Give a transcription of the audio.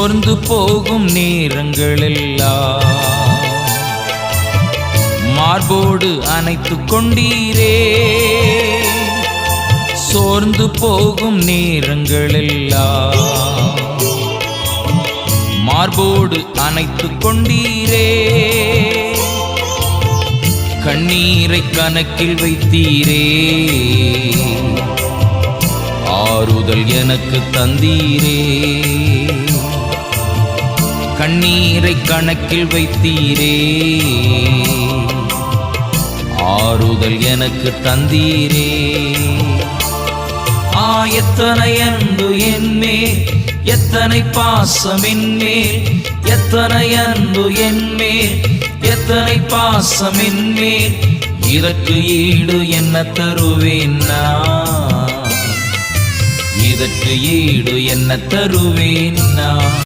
சோர்ந்து போகும் நேரங்களெல்லாம் மார்போடு அணைத்துக் கொண்டீரே. சோர்ந்து போகும் நேரங்களெல்லாம் மார்போடு அணைத்துக் கொண்டீரே. கண்ணீரை கணக்கில் வைத்தீரே, ஆறுதல் எனக்கு தந்தீரே. கண்ணீரை கணக்கில் வைத்தீரே, ஆறுதல் எனக்கு தந்தீரே. எத்தனை அன்பு என்மேல், எத்தனை பாசம் என்மேல், எத்தனை அன்பு என்மேல், எத்தனை பாசம் என்மேல். இதற்கு ஈடு என்ன தருவேன் நான், இதற்கு ஈடு என்ன தருவேன் நான்.